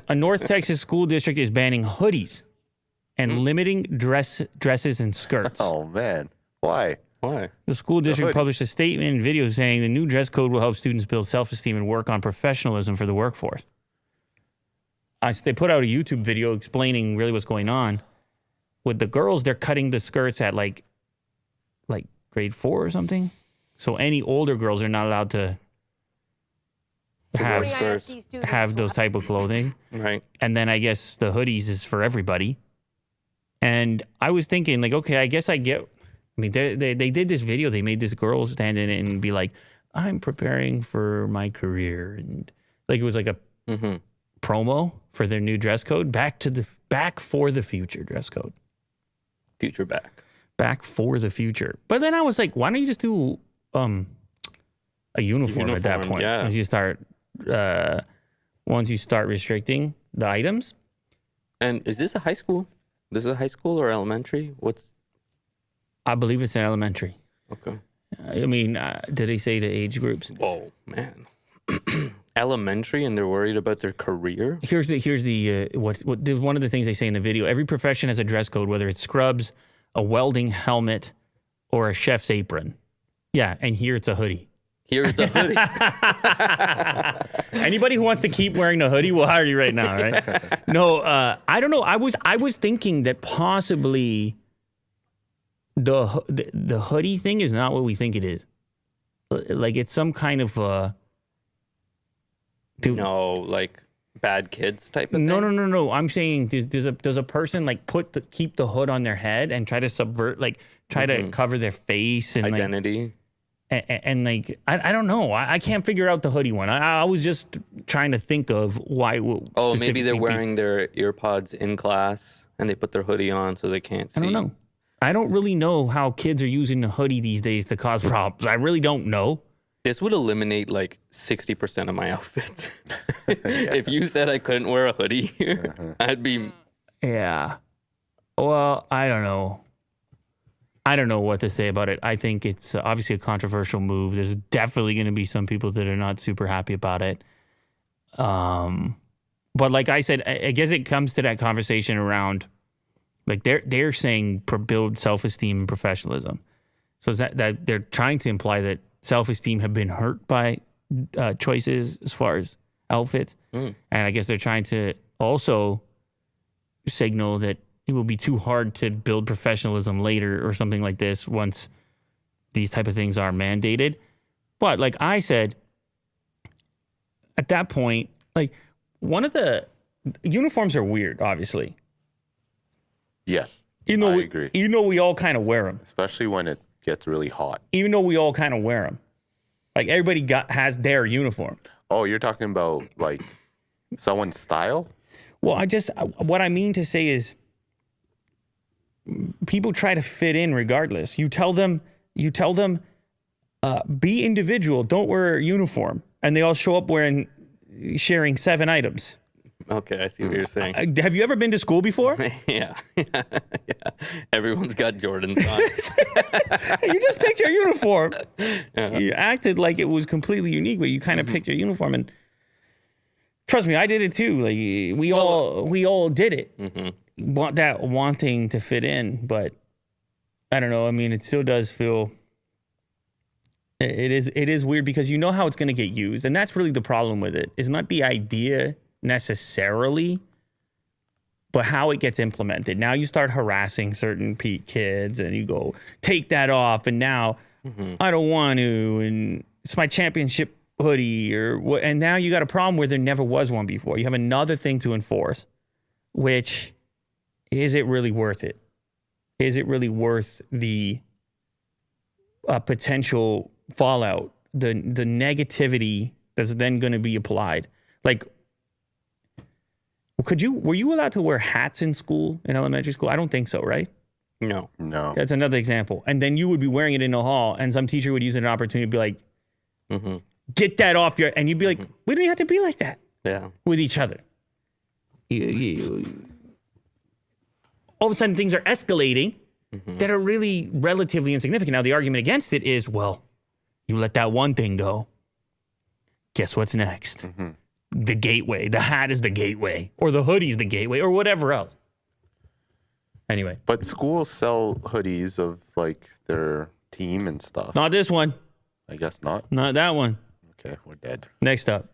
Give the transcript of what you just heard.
A North Texas school district is banning hoodies and limiting dresses and skirts. Oh, man. Why? Why? The school district published a statement and video saying the new dress code will help students build self-esteem and work on professionalism for the workforce. They put out a YouTube video explaining really what's going on. With the girls, they're cutting the skirts at like grade 4 or something. So any older girls are not allowed to have those type of clothing. Right. And then I guess the hoodies is for everybody. And I was thinking, like, okay, I guess I get. I mean, they did this video. They made this girl stand in it and be like, "I'm preparing for my career," and like it was like a promo for their new dress code. Back for the future dress code. Future Back for the future. But then I was like, why don't you just do a uniform at that point? Yeah. Once you start restricting the items. And is this a high school? This is a high school or elementary? I believe it's an elementary. Okay. I mean, did they say the age groups? Whoa, man. Elementary, and they're worried about their career? Here's the one of the things they say in the video. Every profession has a dress code, whether it's scrubs, a welding helmet, or a chef's apron. Yeah, and here it's a hoodie. Here's a hoodie. Anybody who wants to keep wearing the hoodie will hire you right now, right? No, I don't know. I was thinking that possibly the hoodie thing is not what we think it is. Like it's some kind of no, like bad kids type of thing? No. I'm saying does a person like keep the hood on their head and try to subvert, like try to cover their face and identity? And like, I don't know. I can't figure out the hoodie one. I was just trying to think of why. Oh, maybe they're wearing their ear pods in class and they put their hoodie on so they can't see. I don't know. I don't really know how kids are using the hoodie these days to cause problems. I really don't know. This would eliminate like 60% of my outfits. If you said I couldn't wear a hoodie here, I'd be... Yeah. Well, I don't know. I don't know what to say about it. I think it's obviously a controversial move. There's definitely going to be some people that are not super happy about it. But like I said, I guess it comes to that conversation around, like they're saying build self-esteem and professionalism. So that they're trying to imply that self-esteem have been hurt by choices as far as outfits. And I guess they're trying to also signal that it will be too hard to build professionalism later or something like this once these type of things are mandated. But like I said, at that point, like one of the uniforms are weird, obviously. Yes, I agree. Even though we all kind of wear them. Especially when it gets really hot. Even though we all kind of wear them. Like everybody has their uniform. Oh, you're talking about like someone's style? Well, what I mean to say is people try to fit in regardless. You tell them, be individual, don't wear a uniform. And they all show up sharing 7 items. Okay, I see what you're saying. Have you ever been to school before? Yeah. Everyone's got Jordans on. You just picked your uniform. You acted like it was completely unique, but you kind of picked your uniform. And trust me, I did it too. Like we all did it. Wanting to fit in, but I don't know. I mean, it still does feel. It is weird because you know how it's going to get used, and that's really the problem with it. It's not the idea necessarily, but how it gets implemented. Now you start harassing certain kids, and you go take that off, and now I don't want to, and it's my championship hoodie or what, and now you got a problem where there never was one before. You have another thing to enforce, which. Is it really worth it? Is it really worth the potential fallout, the negativity that's then going to be applied? Like, were you allowed to wear hats in school, in elementary school? I don't think so, right? No. That's another example. And then you would be wearing it in the hall, and some teacher would use it as an opportunity to be like, get that off your... And you'd be like, we don't have to be like that. Yeah. With each other. All of a sudden things are escalating that are really relatively insignificant. Now, the argument against it is, well, you let that one thing go. Guess what's next? the gateway. The hat is the gateway, or the hoodie's the gateway, or whatever else. Anyway, But schools sell hoodies of like their team and stuff. not this one. I guess not. Not that one. Okay, we're dead. Next up.